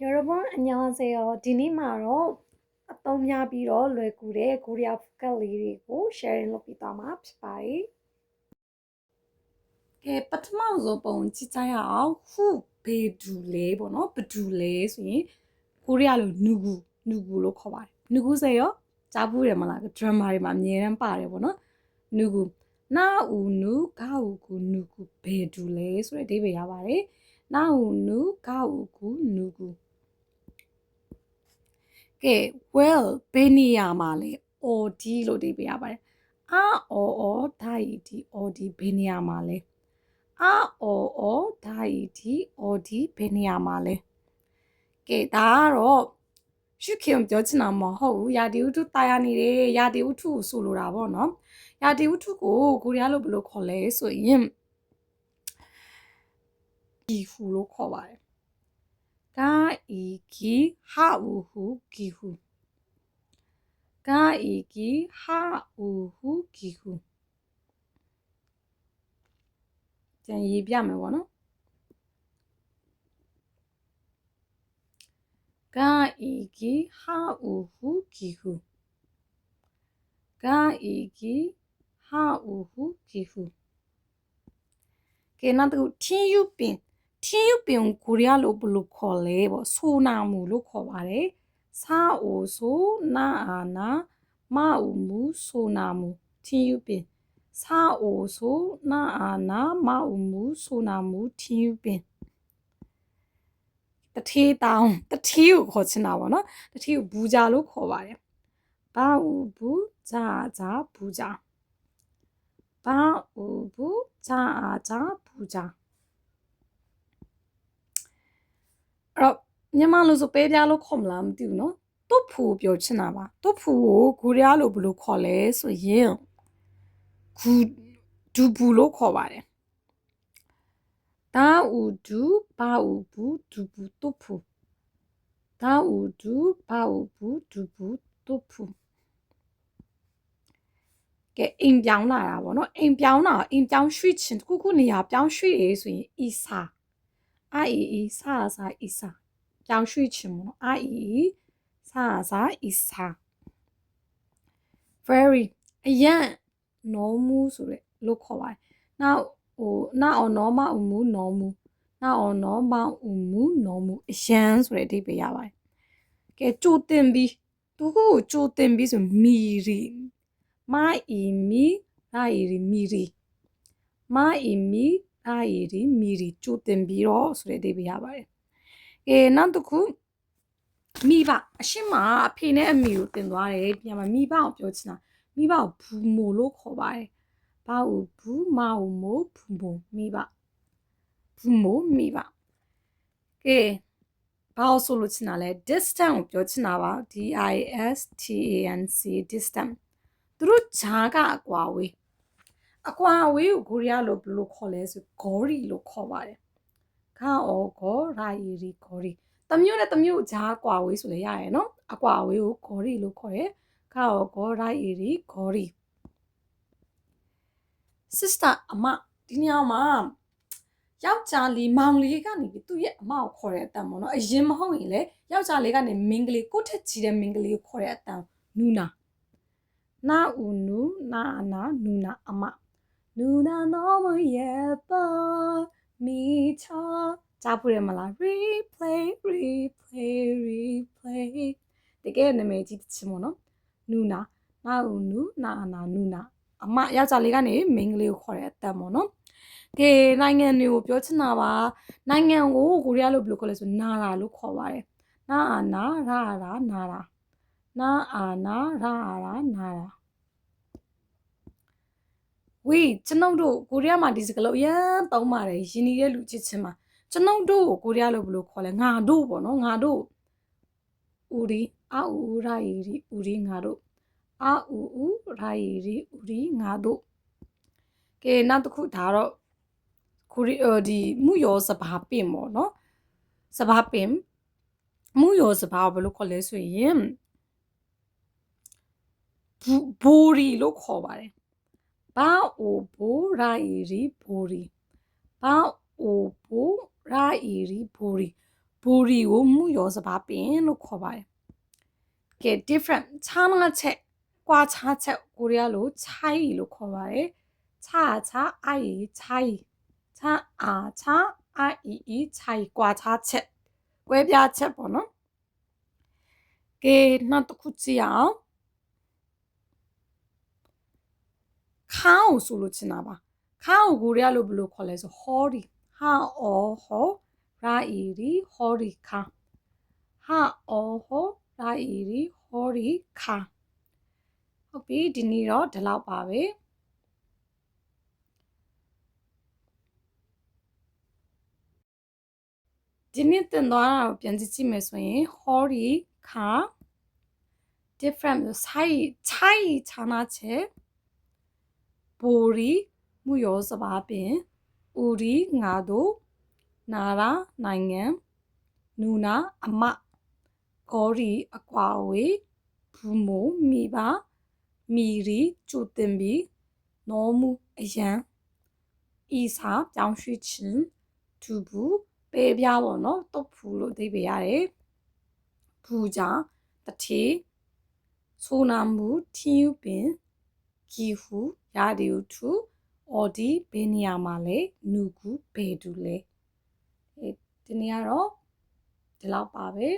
여러분 안녕하세요. 디니마로 어떠냐비로 뇌구리 고리아 북갈리리고 쉐어링 로비다마 피바이 ကဲပထမဆုံးပုံကြည့်ကြရအောင်ဟုဘေဒူလေပေါ့နော်ဘဒူလေဆိုရင်ကိုရီးယားလိုနူဂူလို့ခေါ်ပါတယ်နူဂူစေရောကြားဘူးတယ်မလားဒရမာတွေမှာအမြဲတမ်းပါတယ်ပေါ့နော်နူဂူနာအူနူဂါအူကူနူဂူဘေဒူလေဆိုတဲ့အဓိပ္ပာယ်ရပါတယ်နာအူနူဂါအူကူနူဂူကဲ well ဘယ်နေရာမှာလဲ od လို့အဓိပ္ပာယ်ရပါတယ်အာအော်ဒါဤဒီ od ဘယ်နေရာမှာလဲအာအော်ဒါဤဒီ od ဘယ်နေရာမှာလဲကဲဒါကတော့ရှုခင်ပြောချင်တာမဟုတ်ဘူးယာတီဥထုတာယာနေတယ်ယာတီဥထုကိုဆိုလိုတာပေါ့နော်ယာတီဥထုကိုကိုရီးယားလိုဘယ်လိုခေါ်လဲဆိုရင်ဂီဟူလို့ခေါ်ပါတယ်ကာဤဂီဟာဥဟုဂီဟူကာဤဂီဟာဥဟုဂီဟူကျန်ရေးပြမယ်ပေါ့နော်ကာဤဂီဟာဥဟုဂီဟူကာဤဂီဟာဥဟုဂီဟူကဲနောက်တစ်ခုထင်းယူပင်ကိုရီးယားလိုဘယ်လိုခေါ်လဲပေါ့ဆိုနာမူလို့ခေါ်ပါတယ်စာအိုဆိုနာအာနာမအူမူဆိုနာမူထင်းယူပင်စာအိုဆိုနာအာနာမအူမူဆိုနာမူထင်းယူပင်တထေးတောင်းတထေးကိုခေါ်ချင်တာပေါ့နော်တထေးကိုဘူးကြလို့ခေါ်ပါတယ်ဘာအူဘူးဂျာဂျာဘူးကြဘာအူဘူးဂျာဂျာဘူးကြအဲ့တော့မြန်မာလိုဆိုပဲပြားလို့ခေါ်မလားမသိဘူးเนาะတုတ်ဖူပြောချင်တာပါတုတ်ဖူကိုကိုရီးယားလိုဘယ်လိုခေါ်လဲဆိုရင်ဂူဒူဘူးလို့ခေါ်ပါတယ်ဒါဥဒူဘာဥဘူးဒူဘူးတုတ်ဖူဒါဥဒူဘာဥဘူးဒူဘူးတုတ်ဖူကဲအိမ်ပြောင်းလာတာပေါ့เนาะအိမ်ပြောင်းရွှေ့ချင်တခုနေရာပြောင်းရွှေ့ရေးဆိုရင်အီစာအီစာအီစာပြောင်းရွှေ့ချင်ပေါ့နော် IE စာအီစာ very အရန် normal ဆိုတဲ့လို့ခေါ်ပါတယ်နောက်နောက်နော်မအူမူနော်မူနောက်နော်မအူမူနော်မူအရန်ဆိုတဲ့အဓိပ္ပာယ်ရပါတယ်ကဲကြိုတင်ပြီးသူကိုကြိုတင်ပြီးဆိုမီရီမိုင်အီမီရာအီရီမီရီမိုင်အီမီရာအီရီမီရီကြိုတင်ပြီးတော့ဆိုတဲ့အဓိပ္ပာယ်ရပါတယ်နောက်တစ်ခုမိဘအရှိမအဖေနဲ့အမေကိုတင်သွားတယ်ပြန်မှာမိဘကိုပြောချင်တာမိဘကိုဘူးမိုလို့ခေါ်ပါတယ်ဘာကိုဘူးမကိုမိုဘူးမိုမိဘဘူးမိုမိဘကဲဘာလို့ဆိုလို့ချင်တာလဲ distance ကိုပြောချင်တာပါ DISTANC distance သူတို့ဂျာကအကွာဝေးကိုကိုရီးယားလိုဘယ်လိုခေါ်လဲဆိုဂေါရီလို့ခေါ်ပါတယ်ခါအောဂေါရာယီရီဂေါရီတမျိုးနဲ့တမျိုးဂျာကွာဝေးဆိုလဲရရယ်နော်အကွာဝေးကိုဂေါရီလို့ခေါ်တယ်ခါအောဂေါရာယီရီဂေါရီ sister အမဒီနေရာမှာယောက်ျားလေးမောင်လေးကနေပြီးသူ့ရဲ့အမကိုခေါ်တဲ့အတန်ပေါ့နော်အရင်မဟုတ်ရင်လေယောက်ျားလေးကနေမင်းကလေးကိုထက်ကြီးတဲ့မင်းကလေးကိုခေါ်တဲ့အတန်နူနာနာဦးနူနာနာနူနာအမနူနာနော်မရဲ့ပါမီချာကြားဖို့ရမလား replay တကယ်နာမည်ကြီးချင်မို့နော်နူနာနာဦးနူနာနာနူနာအမယောက်ျားလေးကနေမင်းကလေးကိုခေါ်တဲ့အတန်ပေါ့နော်ကဲနိုင်ငံတွေကိုပြောချင်တာပါနိုင်ငံကိုကိုရီးယားလိုဘယ်လိုခေါ်လဲဆိုနာရာလို့ခေါ်ပါတယ်နာအာနာရာရာနာရာနာအာနာရာရာနာရာဝေးကျွန်ုပ်တို့ကိုရီးယားမှာဒီစကားလုံးအရန်သုံးပါတယ်ယင်းနေတဲ့လူချစ်ချင်းမှာကျွန်ုပ်တို့ကိုရီးယားလိုဘယ်လိုခေါ်လဲငါတို့ပေါ့နော်ငါတို့ဦးရီအာဦးရာရီဦးရီငါတို့အာဦးရာရီဦးရီငါတို့ကဲနောက်တစ်ခုဒါတော့ကိုရီဒီမှုရောစဘာပင်ပေါ့နော်စဘာပင်မှုရောစဘာဘယ်လိုခေါ်လဲဆိုရင်ဘူရီလို့ခေါ်ပါတယ်ဘာအိုဘူရာရီဘူရီဘာအိုဘူရာရီဘူရီ ဘူရီကိုမှုရောစပါပင်လို့ခေါ်ပါတယ်ကဲ different ခြားနာချက်ကွာခြားချက်ကိုရီးယားလိုခြိုင်းလို့ခေါ်ပါတယ်ခြားခြားအိုင်ခြိုင်းခြားအားခြားအိုင်ခြိုင်းကွာခြားချက်ကွဲပြားချက်ပေါ့နော်ကဲနောက်တစ်ခုကြည့်အောင်ခါကိုဆိုလို့ချင်တာပါခါကိုကိုရီးယားလိုဘယ်လိုခေါ်လဲဆိုဟောရီဟာအောဟောရာအီရီဟောရီခါဟာအောဟောရာအီရီဟောရီခါဟုတ်ပြီဒီနေ့တော့ဒီလောက်ပါပဲဒီနေ့သင်သွားတာကိုပြန်ကြည့်မယ်ဆိုရင်ဟောရီခါ different ဆိုင်ခြားနာချက်ဘူရီမှုရောစပါပင်ဥရီငါတို့နာရာနိုင်ငံနူနာအမဂေါရီအကွာဝေးဘူမိုမိပါမီရီကျူတင်ဘီနော်မူအရန်ဤစာပြောင်းရွှေ့ခြင်းသူဘူးပေးပြပေါ့နော်တုတ်ဖူလို့အဓိပ္ပာယ်ရတယ်ဘူကြတတိဆိုနာမူထင်းယူပင်ဂီဟူရာဒီယိုထူအော်ဒီဘယ်နေရာမှာလဲနူကူဘယ်တူလဲဒီနေ့ကတော့ဒီလောက်ပါပဲ